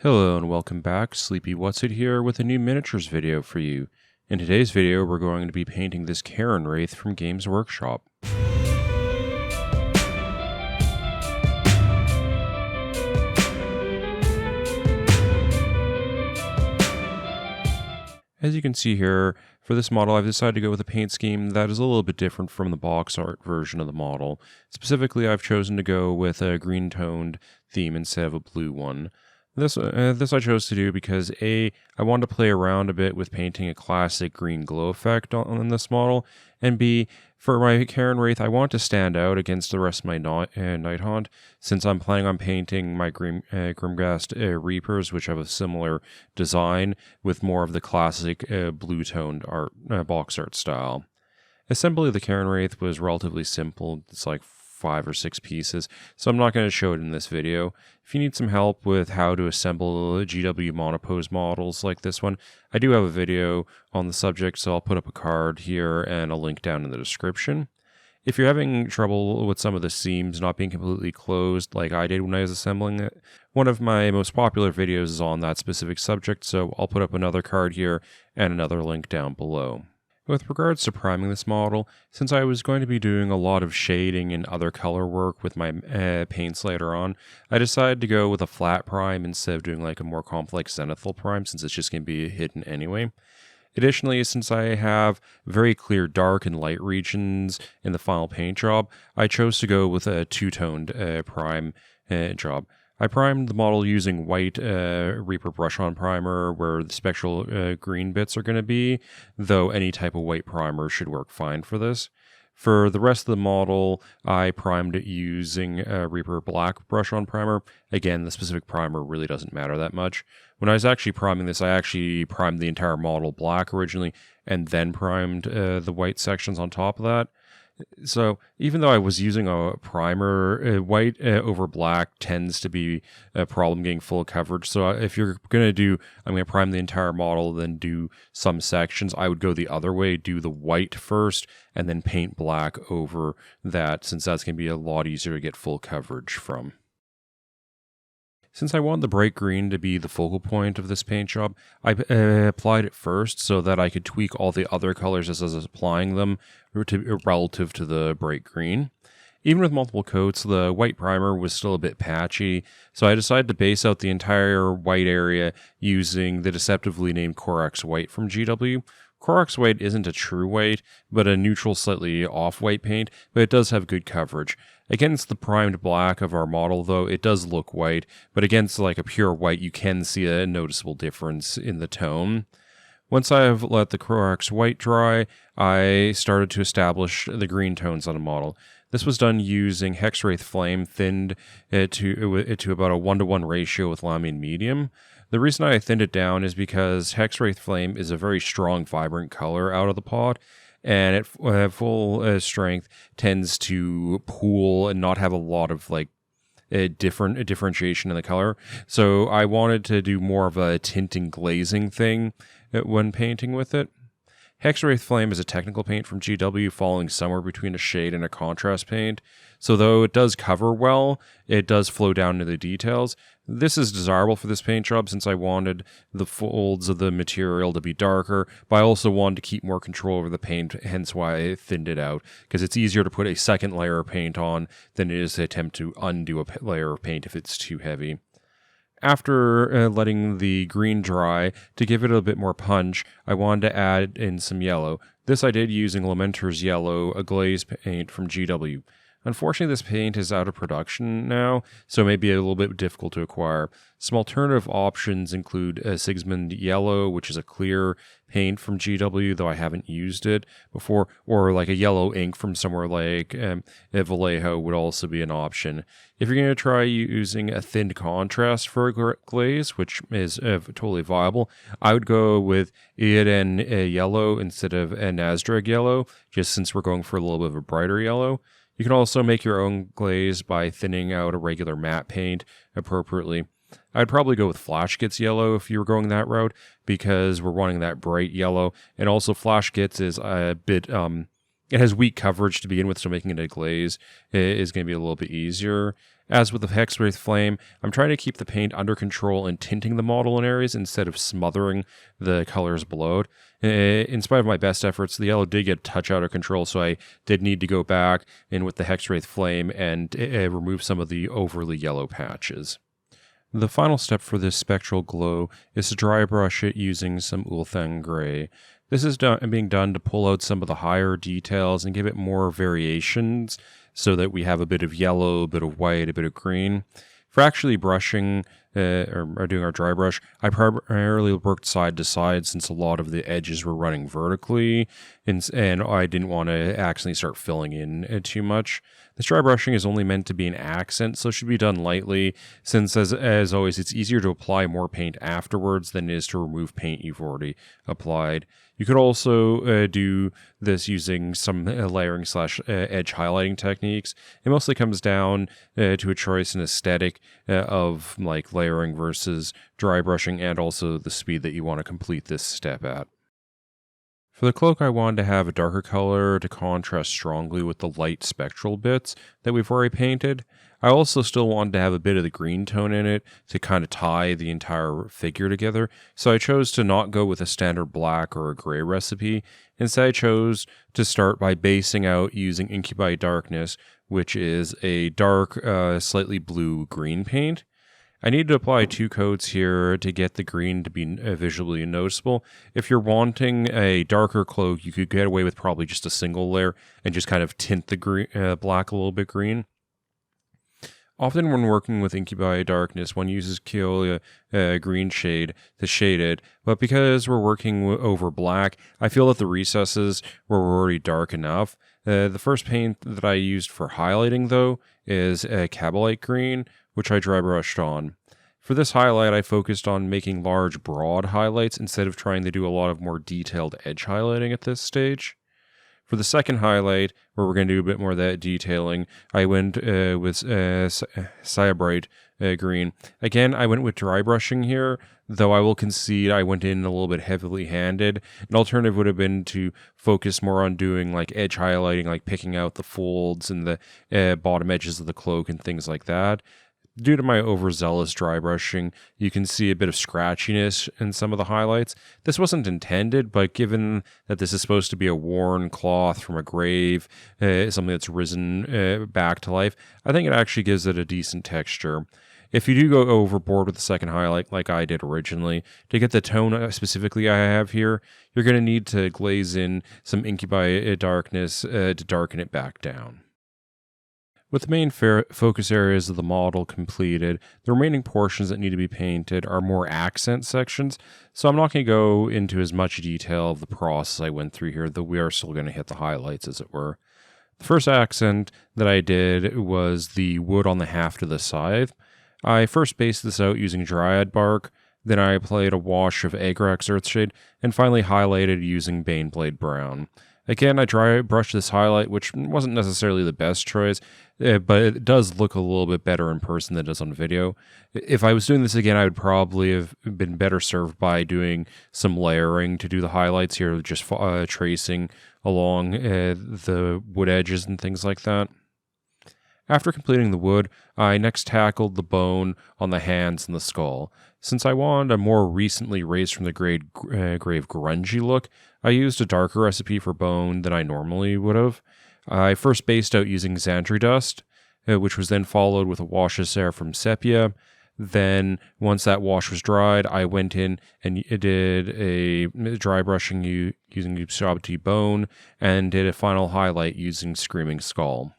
Hello and welcome back, Sleepy What's It here with a new miniatures video for you. In today's video we're going to be painting this Cairn Wraith from Games Workshop. As you can see here, for this model I've decided to go with a paint scheme that is a little bit different from the box art version of the model. Specifically, I've chosen to go with a green toned theme instead of a blue one. This I chose to do because A, I wanted to play around a bit with painting a classic green glow effect on this model, and B, for my Cairn Wraith, I want to stand out against the rest of my Nighthaun, since I'm planning on painting my Grimghast Reapers, which have a similar design with more of the classic blue-toned box art style. Assembly of the Cairn Wraith was relatively simple. It's like 5 or 6 pieces, so I'm not going to show it in this video. If you need some help with how to assemble GW monopose models like this one, I do have a video on the subject, so I'll put up a card here and a link down in the description. If you're having trouble with some of the seams not being completely closed like I did when I was assembling it, one of my most popular videos is on that specific subject, so I'll put up another card here and another link down below. With regards to priming this model, since I was going to be doing a lot of shading and other color work with my paints later on, I decided to go with a flat prime instead of doing like a more complex zenithal prime, since it's just going to be hidden anyway. Additionally, since I have very clear dark and light regions in the final paint job, I chose to go with a two-toned prime job. I primed the model using white Reaper brush-on primer where the spectral green bits are going to be, though any type of white primer should work fine for this. For the rest of the model, I primed it using Reaper black brush-on primer. Again, the specific primer really doesn't matter that much. When I was actually priming this, I actually primed the entire model black originally, and then primed the white sections on top of that. So even though I was using a primer, white over black tends to be a problem getting full coverage. So if you're going to I'm going to prime the entire model, then do some sections, I would go the other way, do the white first, and then paint black over that, since that's going to be a lot easier to get full coverage from. Since I want the bright green to be the focal point of this paint job, I applied it first so that I could tweak all the other colors as I was applying them relative to the bright green. Even with multiple coats, the white primer was still a bit patchy, so I decided to base out the entire white area using the deceptively named Corax White from GW. Corax White isn't a true white, but a neutral, slightly off-white paint, but it does have good coverage. Against the primed black of our model, though, it does look white, but against like a pure white, you can see a noticeable difference in the tone. Once I've let the Corax White dry, I started to establish the green tones on the model. This was done using Hexwraith Flame, thinned it to about a 1-to-1 ratio with Lamian Medium. The reason I thinned it down is because Hexwraith Flame is a very strong, vibrant color out of the pot, and at full strength tends to pool and not have a lot of like differentiation in the color. So I wanted to do more of a tinting glazing thing when painting with it. Hexwraith Flame is a technical paint from GW, falling somewhere between a shade and a contrast paint. So though it does cover well, it does flow down to the details. This is desirable for this paint job since I wanted the folds of the material to be darker, but I also wanted to keep more control over the paint, hence why I thinned it out, because it's easier to put a second layer of paint on than it is to attempt to undo a layer of paint if it's too heavy. After letting the green dry, to give it a bit more punch, I wanted to add in some yellow. This I did using Lamenter's Yellow, a glaze paint from GW. Unfortunately, this paint is out of production now, so it may be a little bit difficult to acquire. Some alternative options include Sigismund Yellow, which is a clear paint from GW, though I haven't used it before, or like a yellow ink from somewhere like Vallejo would also be an option. If you're going to try using a thinned contrast for a glaze, which is totally viable, I would go with Eden Yellow instead of Nazdrag Yellow, just since we're going for a little bit of a brighter yellow. You can also make your own glaze by thinning out a regular matte paint appropriately. I'd probably go with Flash Gits Yellow if you were going that route, because we're wanting that bright yellow, and also Flash Gits is a bit it has weak coverage to begin with, so making it a glaze is going to be a little bit easier. As with the Hex Wraith Flame, I'm trying to keep the paint under control and tinting the model in areas instead of smothering the colors below it. In spite of my best efforts, the yellow did get a touch out of control, so I did need to go back in with the Hex Wraith Flame and remove some of the overly yellow patches. The final step for this spectral glow is to dry brush it using some Ulthang Gray. This is being done to pull out some of the higher details and give it more variations so that we have a bit of yellow, a bit of white, a bit of green. For actually brushing or doing our dry brush, I primarily worked side to side since a lot of the edges were running vertically, and I didn't want to accidentally start filling in too much. This dry brushing is only meant to be an accent, so it should be done lightly, since as always, it's easier to apply more paint afterwards than it is to remove paint you've already applied. You could also do this using some layering / edge highlighting techniques. It mostly comes down to a choice and aesthetic of like layering versus dry brushing, and also the speed that you want to complete this step at. For the cloak, I wanted to have a darker color to contrast strongly with the light spectral bits that we've already painted. I also still wanted to have a bit of the green tone in it to kind of tie the entire figure together, so I chose to not go with a standard black or a gray recipe. Instead, I chose to start by basing out using Incubi Darkness, which is a dark, slightly blue-green paint. I need to apply 2 coats here to get the green to be visually noticeable. If you're wanting a darker cloak, you could get away with probably just a single layer and just kind of tint the black a little bit green. Often when working with Incubi Darkness, one uses Keolia green shade to shade it, but because we're working over black, I feel that the recesses were already dark enough. The first paint that I used for highlighting, though, is Cabalite green, which I dry brushed on. For this highlight, I focused on making large, broad highlights instead of trying to do a lot of more detailed edge highlighting at this stage. For the second highlight, where we're going to do a bit more of that detailing, I went with Cyabrite green. Again, I went with dry brushing here, though I will concede I went in a little bit heavily handed. An alternative would have been to focus more on doing like edge highlighting, like picking out the folds and the bottom edges of the cloak and things like that. Due to my overzealous dry brushing, you can see a bit of scratchiness in some of the highlights. This wasn't intended, but given that this is supposed to be a worn cloth from a grave, something that's risen back to life, I think it actually gives it a decent texture. If you do go overboard with the second highlight, like I did originally, to get the tone specifically I have here, you're going to need to glaze in some Incubi Darkness to darken it back down. With the main focus areas of the model completed, the remaining portions that need to be painted are more accent sections, so I'm not going to go into as much detail of the process I went through here, though we are still going to hit the highlights, as it were. The first accent that I did was the wood on the haft of the scythe. I first based this out using Dryad bark, then I applied a wash of Agrax Earthshade, and finally highlighted using Baneblade Brown. Again, I dry brushed this highlight, which wasn't necessarily the best choice, but it does look a little bit better in person than it does on video. If I was doing this again, I would probably have been better served by doing some layering to do the highlights here, just tracing along the wood edges and things like that. After completing the wood, I next tackled the bone on the hands and the skull. Since I wanted a more recently raised from the grave grungy look, I used a darker recipe for bone than I normally would have. I first based out using Xantry Dust, which was then followed with a wash of Seraphim Sepia. Then, once that wash was dried, I went in and did a dry brushing using Ushabti Bone, and did a final highlight using Screaming Skull.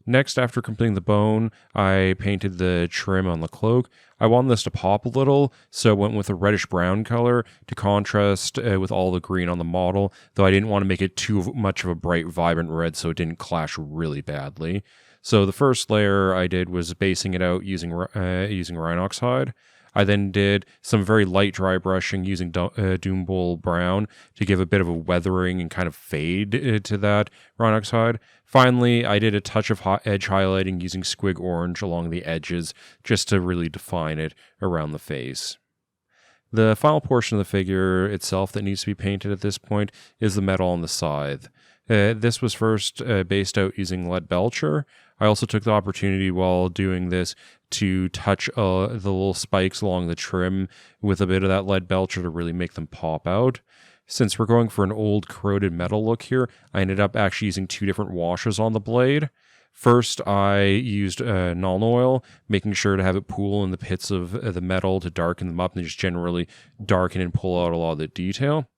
Next, after completing the bone, I painted the trim on the cloak. I wanted this to pop a little, so I went with a reddish-brown color to contrast with all the green on the model, though I didn't want to make it too much of a bright, vibrant red so it didn't clash really badly. So the first layer I did was basing it out using Rhinox hide. I then did some very light dry brushing using Doombull Brown to give a bit of a weathering and kind of fade to that Rhinox hide. Finally, I did a touch of edge highlighting using Squig Orange along the edges just to really define it around the face. The final portion of the figure itself that needs to be painted at this point is the metal on the scythe. This was first based out using lead belcher. I also took the opportunity while doing this to touch the little spikes along the trim with a bit of that lead belcher to really make them pop out. Since we're going for an old corroded metal look here, I ended up actually using 2 different washes on the blade. First, I used Nuln Oil, making sure to have it pool in the pits of the metal to darken them up and just generally darken and pull out a lot of the detail.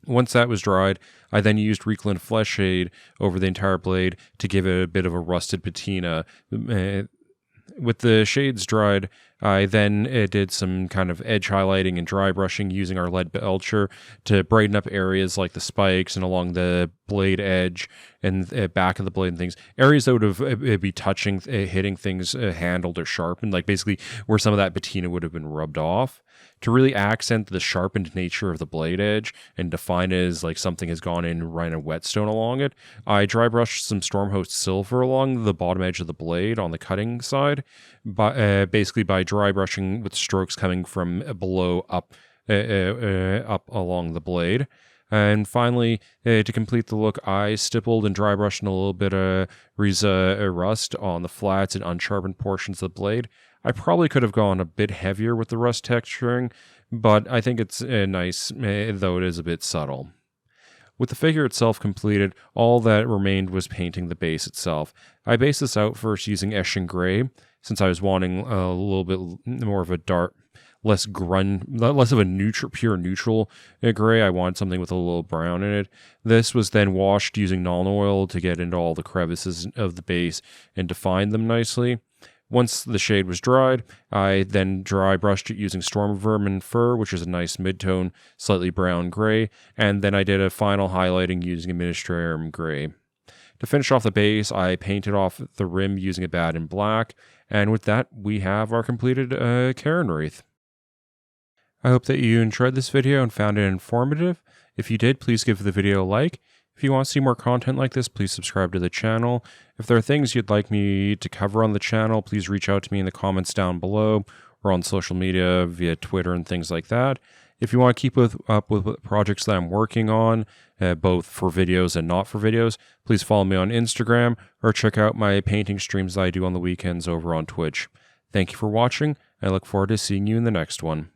Once that was dried, I then used Reclin Flesh Shade over the entire blade to give it a bit of a rusted patina. With the shades dried, I then did some kind of edge highlighting and dry brushing using our lead belcher to brighten up areas like the spikes and along the blade edge and back of the blade and things. Areas that would have be touching, hitting things handled or sharpened, like basically where some of that patina would have been rubbed off. To really accent the sharpened nature of the blade edge and define it as like something has gone in and run a whetstone along it, I dry brushed some Stormhost Silver along the bottom edge of the blade on the cutting side, basically by dry brushing with strokes coming from below up along the blade. And finally, to complete the look, I stippled and dry brushed a little bit of Riza rust on the flats and unsharpened portions of the blade. I probably could have gone a bit heavier with the rust texturing, but I think it's nice, though it is a bit subtle. With the figure itself completed, all that remained was painting the base itself. I based this out first using Eshin Gray, since I was wanting a little bit more of a dark, less of a pure neutral gray. I wanted something with a little brown in it. This was then washed using Nuln Oil to get into all the crevices of the base and define them nicely. Once the shade was dried, I then dry brushed it using Storm Vermin Fur, which is a nice mid-tone, slightly brown gray, and then I did a final highlighting using Administrarum Gray. To finish off the base, I painted off the rim using a Bad in Black, and with that, we have our completed Cairn Wraith. I hope that you enjoyed this video and found it informative. If you did, please give the video a like. If you want to see more content like this, please subscribe to the channel. If there are things you'd like me to cover on the channel, please reach out to me in the comments down below or on social media via Twitter and things like that. If you want to keep up with projects that I'm working on, both for videos and not for videos, please follow me on Instagram or check out my painting streams that I do on the weekends over on Twitch. Thank you for watching. I look forward to seeing you in the next one.